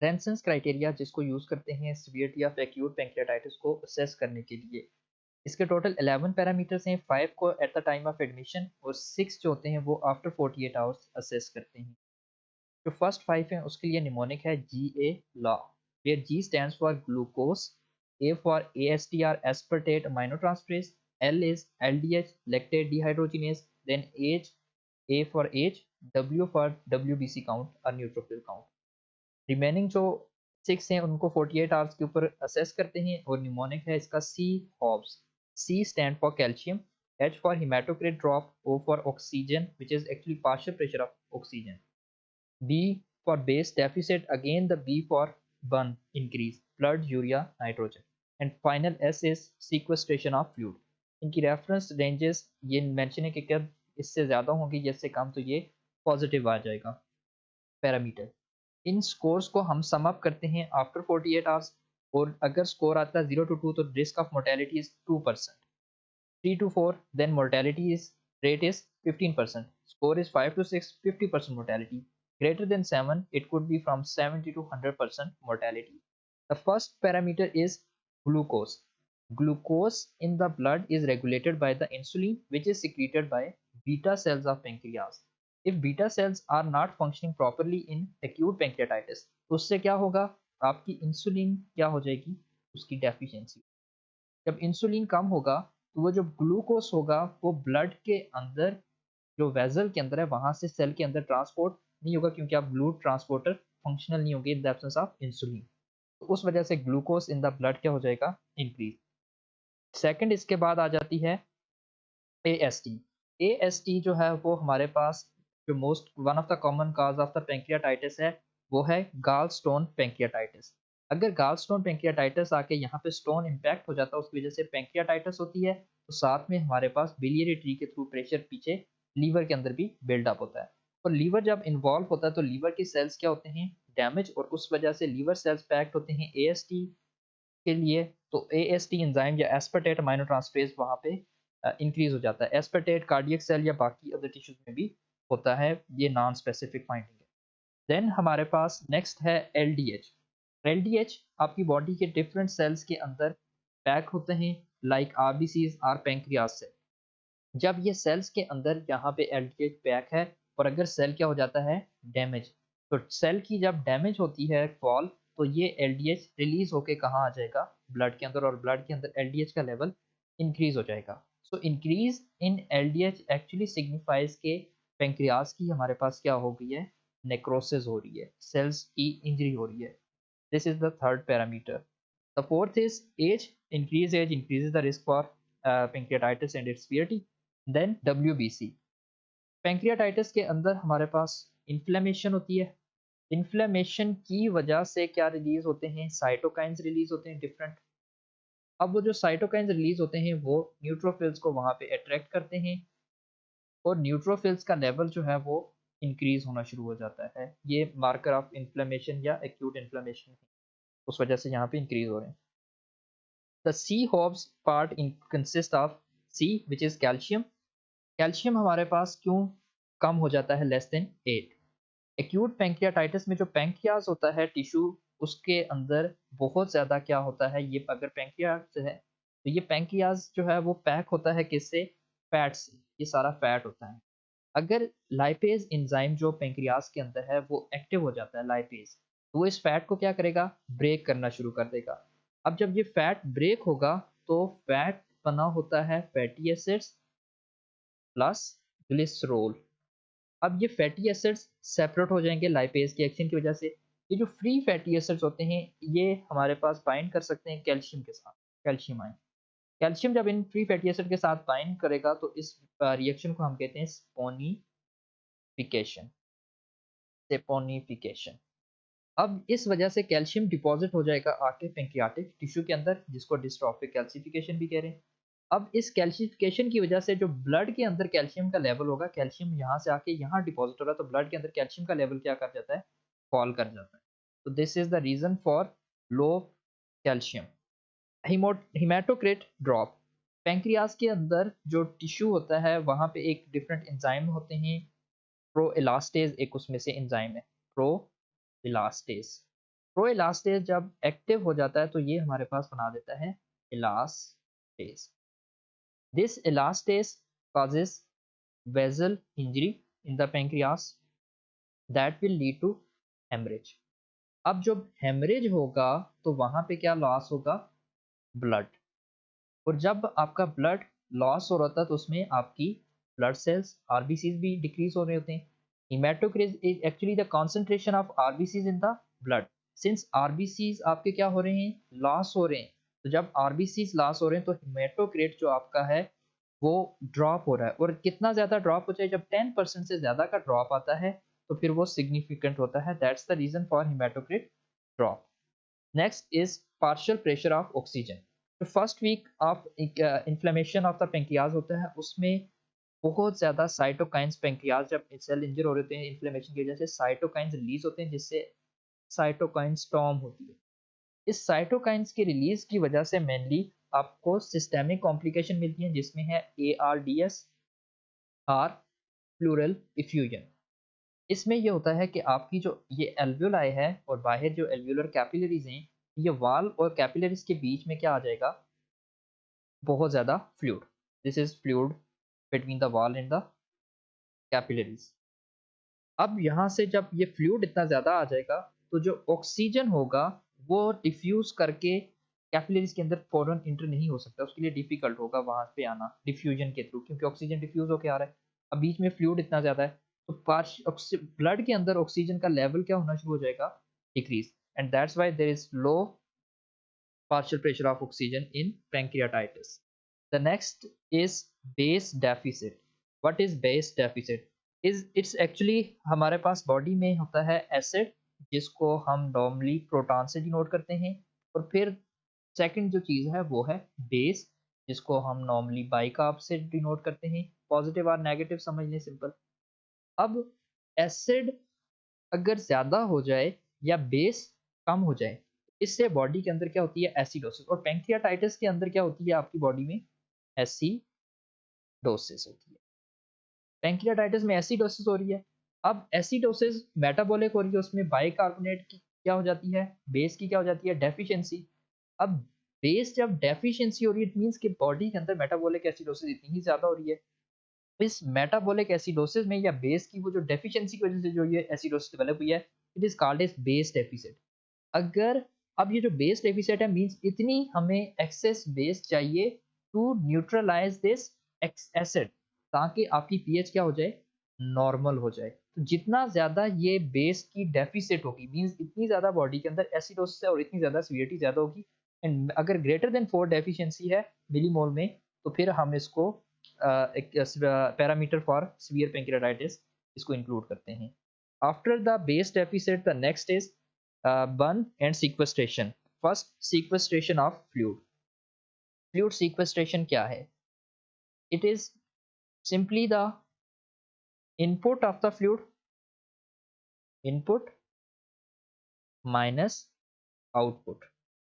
रेंसन्स criteria जिसको use करते हैं सीवियरिटी ऑफ एक्यूट पैंक्रियाटाइटिस को असेस करने के लिए। इसके टोटल 11 पैरामीटर्स हैं, 5 को at the time of admission और 6 जो होते हैं वो आफ्टर 48 आवर्स असेस करते हैं। जो फर्स्ट 5 हैं उसके लिए निमोनिक है GA law, where G stands for glucose, A for ASTR aspartate aminotransferase, L is LDH lactate dehydrogenase, then H, A for H, W for WBC count और neutrophil count। Remaining जो 6 हैं उनको 48 hours के ऊपर assess करते हैं और mnemonic है इसका C hobbs. C stand for calcium, H for hematocrit drop, O for oxygen which is actually partial pressure of oxygen, B for base deficit, again the B for burn increase, blood, urea, nitrogen, and final S is sequestration of fluid। इनकी reference ranges ये mention है कि अगर इससे ज़्यादा होंगी या इससे कम तो ये पॉजिटिव आ जाएगा पैरामीटर। इन स्कोर्स को हम सम अप करते हैं आफ्टर 48 आवर्स और अगर स्कोर आता है 0 to 2 तो risk of mortality is 2%, 3 to 4 then mortality is rate is 15%, score is 5 to 6 50% mortality, greater than 7 it could be from 70 to 100% mortality। The first parameter is glucose. Glucose in the blood is regulated by the insulin which is secreted by beta cells of pancreas। if beta cells are not functioning properly in acute pancreatitis तो उससे क्या होगा, आपकी insulin क्या हो जाएगी, उसकी deficiency. जब इंसुलिन कम होगा तो वो जो ग्लूकोस होगा वो ब्लड के अंदर जो वेजल के अंदर है वहां से सेल के अंदर ट्रांसपोर्ट नहीं होगा क्योंकि आप ब्लड ट्रांसपोर्टर फंक्शनल नहीं होंगे in the absence of insulin. तो उस वजह से ग्लूकोस इन द ब्लड क्या हो जाएगा, इंक्रीज। सेकंड इसके बाद आ जाती है AST। AST जो है वो हमारे पास जो most one of the common cause of the pancreatitis है वो है गाल स्टोन पैंक्रियाटाइटिस। अगर गाल स्टोन पैंक्रियाटाइटिस आके यहाँ पे स्टोन इम्पैक्ट हो जाता है उसकी वजह से पैंक्रियाटाइटिस होती है तो साथ में हमारे पास बिलियरी ट्री के थ्रू प्रेशर पीछे लीवर के अंदर भी बिल्डअप होता है और लीवर जब इन्वॉल्व होता है तो लीवर की सेल्स क्या होते हैं, डैमेज, और उस वजह से लीवर सेल्स पैक्ट होते हैं AST के लिए। तो AST एंजाइम या एस्पर्टेट अमाइनो ट्रांसफरेज वहाँ पे इंक्रीज हो जाता है। एस्पर्टेट कार्डियक सेल या बाकी अदर टिश्यूज में भी होता है, ये नॉन स्पेसिफिक फाइंडिंग है। देन हमारे पास नेक्स्ट है LDH। LDH आपकी बॉडी के डिफरेंट सेल्स के अंदर पैक होते हैं लाइक RBCs और पैंक्रियास से। जब ये सेल्स के अंदर यहाँ पे LDH पैक है और अगर सेल क्या हो जाता है, डैमेज, तो सेल की जब डैमेज होती है फॉल तो ये LDH रिलीज होके कहाँ आ जाएगा, ब्लड के अंदर, और ब्लड के अंदर LDH का लेवल इंक्रीज हो जाएगा। So increase in LDH actually signifies के पेंक्रियास की हमारे पास क्या हो गई है, नेक्रोसिस हो रही है, सेल्स की इंजरी हो रही है। This is the third parameter. The fourth is age, increased age increases the risk for pancreatitis and its severity। Then WBC, pancreatitis के अंदर हमारे पास इन्फ्लेमेशन होती है। इन्फ्लेमेशन की वजह से क्या रिलीज होते हैं, साइटोकाइंस रिलीज होते हैं डिफरेंट। अब वो जो साइटोकाइंस रिलीज होते हैं वो न्यूट्रोफिल्स को वहां पे अट्रैक्ट करते हैं और न्यूट्रोफिल्स का लेवल जो है वो इंक्रीज होना शुरू हो जाता है। ये मार्कर ऑफ इन्फ्लेमेशन या एक्यूट इन्फ्लेमेशन है, उस वजह से यहाँ पे इंक्रीज हो रहे हैं। The C hobbs part in consist of C which is calcium. Calcium हमारे पास क्यों कम हो जाता है, लेस देन 8। एक्यूट पैंक्रियाटाइटिस में जो पैंक्रियाज होता है टिश्यू उसके अंदर बहुत ज़्यादा क्या होता है, ये अगर पैंक्रियाज है तो ये पैंक्रियाज जो है वो पैक होता है किससे, फैट से, ये सारा फैट होता है। अगर लाइपेज एंजाइम जो पैंक्रियाज के अंदर है वो एक्टिव हो जाता है लाइपेज, तो वो इस फैट को क्या करेगा, ब्रेक करना शुरू कर देगा। अब जब ये फैट ब्रेक होगा तो फैट बना होता है फैटी एसिड्स प्लस ग्लिसरॉल। अब ये फैटी एसिड्स सेपरेट हो जाएंगे लाइपेज के एक्शन की वजह से। ये जो फ्री फैटी एसिड्स होते हैं ये हमारे पास बाइंड कर सकते हैं कैल्शियम के साथ, कैल्शियम आयन। कैल्शियम जब इन फ्री फैटी एसिड के साथ बाइंड करेगा तो इस रिएक्शन को हम कहते हैं स्पोनिफिकेशन, सेपोनिफिकेशन। अब इस वजह से कैल्शियम डिपॉजिट हो जाएगा आके पेंक्रियाटिक टिश्यू के अंदर जिसको डिस्ट्रॉफिक कैल्सिफिकेशन भी कह रहे हैं। अब इस कैल्सिफिकेशन की वजह से जो ब्लड के अंदर कैल्शियम का लेवल होगा, कैल्शियम यहाँ से आके यहाँ डिपॉजिट हो रहा है तो ब्लड के अंदर कैल्शियम का लेवल क्या कर जाता है, फॉल कर जाता है। तो this is the reason for low calcium. Haematocrit drop, pancreas के अंदर जो टिश्यू होता है वहाँ पे एक डिफरेंट एंजाइम होते हैं, प्रो इलास्टेज एक उसमें से एंजाइम है, प्रो इलास्टेज। प्रो इलास्टेज जब एक्टिव हो जाता है तो ये हमारे पास बना देता है elastase. This elastase causes vessel injury in the pancreas that will lead to hemorrhage। अब जब हेमरेज होगा तो वहां पे क्या लॉस होगा, ब्लड। और जब आपका ब्लड लॉस हो रहा था तो उसमें आपकी ब्लड सेल्स आरबीसीज भी डिक्रीज हो रहे होते हैं। Haematocrit is actually the concentration of RBCs in the blood. Since RBCs आपके क्या हो रहे हैं, लॉस हो रहे हैं, तो जब आरबीसीज लॉस हो रहे हैं तो हेमाटोक्रिट जो आपका है वो ड्रॉप हो रहा है। और कितना ज्यादा ड्रॉप हो जाए, जब 10% से ज्यादा का ड्रॉप आता है तो फिर वो सिग्निफिकेंट होता है। That's the reason for haematocrit drop. Next is partial pressure of oxygen. तो first week of inflammation of the pancreas होता है, उसमें बहुत ज़्यादा साइटोकाइंस, पेंक्रियाज जब सेल इंजर हो रहे होते हैं इन्फ्लेमेशन की वजह से साइटोकाइंस रिलीज होते हैं, जिससे साइटोकाइन स्टॉर्म होती है। इस साइटोकाइंस की रिलीज की वजह से मेनली आपको सिस्टेमिक कॉम्प्लिकेशन मिलती हैं, जिसमें है ARDS और प्लूरल इफ्यूजन। इसमें ये होता है कि आपकी जो ये एल्वियोलाई है और बाहर जो एल्वियोलर कैपिलरीज हैं, ये वाल और कैपिलरीज के बीच में क्या आ जाएगा, बहुत ज़्यादा fluid. This is fluid between the wall and the capillaries. अब यहाँ से जब ये फ्लूइड इतना ज़्यादा आ जाएगा तो जो ऑक्सीजन होगा वो डिफ्यूज करके कैपिलरीज के अंदर फौरन इंटर नहीं हो सकता, उसके लिए डिफिकल्ट होगा वहां पे आना डिफ्यूजन के थ्रू, क्योंकि ऑक्सीजन डिफ्यूज होके आ रहा है। अब बीच में फ्लूइड इतना ज़्यादा है तो ब्लड के अंदर ऑक्सीजन का लेवल क्या होना शुरू हो जाएगा, decrease. And that's why there is low partial pressure of oxygen in pancreatitis. The next is base deficit. What is base deficit? It's actually हमारे पास बॉडी में होता है एसिड, जिसको हम नॉर्मली प्रोटॉन से डिनोट करते हैं। और फिर सेकंड जो चीज़ है वो है बेस, जिसको हम नॉर्मली बाइकार्ब से डिनोट करते हैं। पॉजिटिव और नेगेटिव समझ लें, सिंपल। अब एसिड अगर ज़्यादा हो जाए या बेस कम हो जाए, इससे बॉडी के अंदर क्या होती है, एसिडोसिस। और पैंक्रियाटाइटिस के अंदर क्या होती है आपकी बॉडी में, एसिडोसिस होती है। पैंक्रियाटाइटिस में एसिडोसिस हो रही है। अब एसिडोसिस मेटाबॉलिक हो रही है, उसमें बाइकार्बोनेट की क्या हो जाती है, बेस की क्या हो जाती है, डेफिशिएंसी। अब बेस जब डेफिशिएंसी हो रही है, इट मींस कि बॉडी के अंदर मेटाबॉलिक एसिडोसिस इतनी ही ज्यादा हो रही है। इस मेटाबॉलिक एसिडोसिस में या बेस की वो जो डेफिशिएंसी की वजह से जो ये एसिडोसिस डेवलप हुई है, it is called as base deficit. अगर अब ये जो बेस डेफिसिट है, मींस इतनी हमें एक्सेस बेस चाहिए टू न्यूट्रलाइज दिस एसिड, ताकि आपकी पीएच क्या हो जाए, नॉर्मल हो जाए। तो जितना ज्यादा ये बेस की डेफिसिट होगी, मींस इतनी ज्यादा बॉडी के अंदर एसिडोसिस है और इतनी ज्यादा सीवियरिटी ज्यादा होगी। एंड अगर ग्रेटर देन 4 डेफिशिएंसी है मिलीमोल में, तो फिर हम इसको एक पैरामीटर फॉर सीवियर पेंक्रियाटाइटिस इसको इंक्लूड करते हैं। After the base deficit the next is burn and sequestration. First, sequestration of fluid. Fluid sequestration क्या है? It is simply the input of the fluid, input minus output.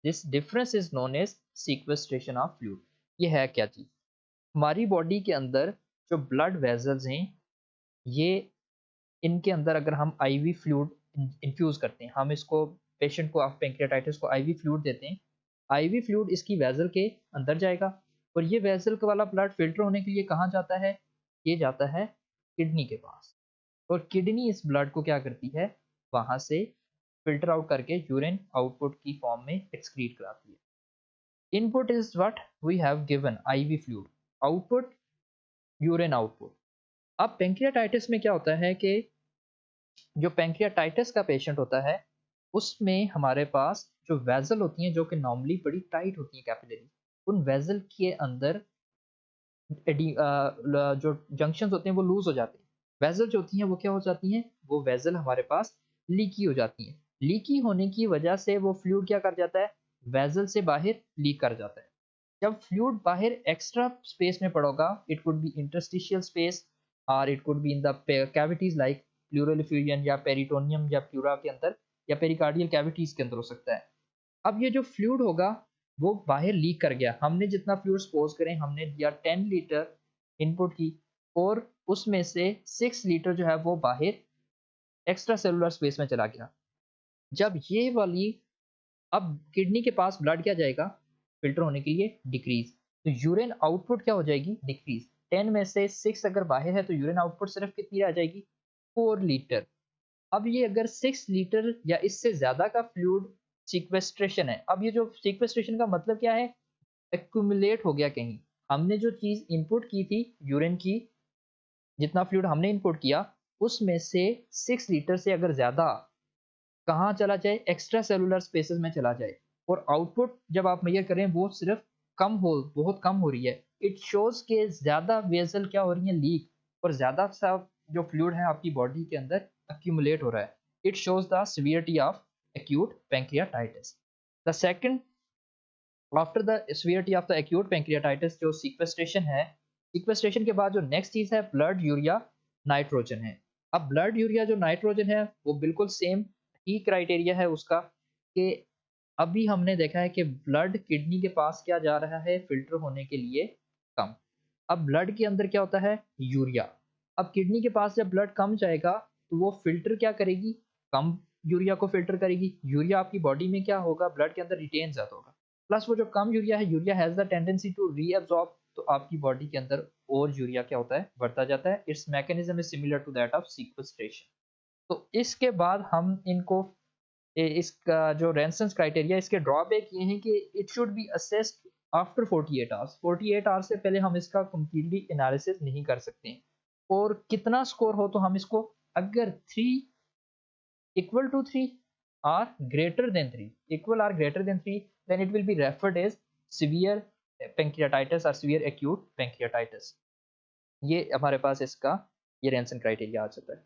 This difference is known as sequestration of fluid. ये है क्या चीज? हमारी body के अंदर जो ब्लड वेजल्स हैं, ये इनके अंदर अगर हम आईवी फ्लूइड इन्फ्यूज करते हैं, हम इसको पेशेंट को, पेंक्रियाटाइटिस को आईवी फ्लूइड देते हैं, आईवी फ्लूइड इसकी वेजल के अंदर जाएगा और ये वेजल वाला ब्लड फिल्टर होने के लिए कहाँ जाता है, ये जाता है किडनी के पास। और किडनी इस ब्लड को क्या करती है, वहां से फिल्टर आउट करके यूरिन आउटपुट की फॉर्म में एक्सक्रीट कराती है। Input is what we have given, IV fluid. Output, urine output. अब पेंक्रियाटाइटिस में क्या होता है कि जो पैंक्रियाटाइटिस का पेशेंट होता है, उसमें हमारे पास जो वेजल होती हैं, जो कि नॉर्मली बड़ी टाइट होती हैं कैपिलरी, उन वेजल के अंदर जो जंक्शंस होते हैं वो लूज हो जाते हैं। वेजल जो होती हैं वो क्या हो जाती हैं, वो वेजल हमारे पास लीकी हो जाती हैं। लीकी होने की वजह से वो फ्लूइड क्या कर जाता है, वेजल से बाहर लीक कर जाता है। जब फ्लूइड बाहर एक्स्ट्रा स्पेस में पड़ोगा, it could be interstitial space और it could be in the cavities like pleural effusion या पेरिटोनियम या प्लूरा के अंदर या पेरिकार्डियल कैविटीज के अंदर हो सकता है। अब ये जो फ्लूइड होगा वो बाहर लीक कर गया, हमने जितना फ्लूइड सपोज करें हमने दिया 10 लीटर इनपुट की, और उसमें से 6 लीटर जो है वो बाहर एक्स्ट्रा सेलुलर स्पेस में चला गया। जब ये वाली, अब किडनी के पास ब्लड क्या जाएगा फिल्टर होने के लिए, डिक्रीज, तो यूरिन आउटपुट क्या हो जाएगी, डिक्रीज। 10 में से 6 अगर बाहर है तो यूरिन आउटपुट सिर्फ कितनी रह जाएगी, 4 लीटर। अब ये अगर 6 लीटर या इससे ज्यादा का फ्लूइड सिक्वेस्ट्रेशन है, अब ये जो सिक्वेस्ट्रेशन का मतलब क्या है, एक्यूमुलेट हो गया कहीं, हमने जो चीज इनपुट की थी यूरिन की, जितना फ्लूइड हमने इनपुट किया उसमें से 6 लीटर से अगर ज्यादा कहाँ चला जाए, एक्स्ट्रा सेलुलर स्पेसेस में चला जाए, और आउटपुट जब आप मेजर करें वो सिर्फ कम हो, बहुत कम हो रही है, इट शोज के ज्यादा वेजल क्या हो रही है, लीक, और ज्यादा सा जो फ्लूइड है आपकी बॉडी के अंदर अक्यूमुलेट हो रहा है। It shows the severity of acute pancreatitis. The second, after the severity of the acute pancreatitis, जो सीक्वेस्ट्रेशन है, सीक्वेस्ट्रेशन के बाद जो नेक्स्ट चीज है ब्लड यूरिया नाइट्रोजन है। अब ब्लड यूरिया जो नाइट्रोजन है वो बिल्कुल सेम ही क्राइटेरिया है उसका, कि अभी हमने देखा है कि ब्लड किडनी के पास क्या जा रहा है फिल्टर होने के लिए, कम। अब ब्लड के अंदर क्या होता है, यूरिया। अब किडनी के पास जब ब्लड कम जाएगा तो वो फिल्टर क्या करेगी, कम यूरिया को फिल्टर करेगी। यूरिया आपकी बॉडी में क्या होगा, ब्लड के अंदर रिटेन ज्यादा होगा, प्लस वो जो कम यूरिया है, urea has the tendency to reabsorb, तो आपकी बॉडी के अंदर और यूरिया क्या होता है, बढ़ता जाता है। Its mechanism is similar to that of sequestration. तो इसके बाद हम इनको इसका जो रेंसन्स क्राइटेरिया, इसके ड्रॉबैक ये हैं कि it should be assessed after 48 hours. 48 hours से पहले हम इसका कम्प्लीटली एनालिसिस नहीं कर सकते हैं। और कितना स्कोर हो, तो हम इसको अगर 3 equal to 3 or greater than 3, equal or greater than 3, then it will be referred as severe pancreatitis or severe acute pancreatitis। ये हमारे पास इसका ये रेंसन क्राइटेरिया आ जाता है।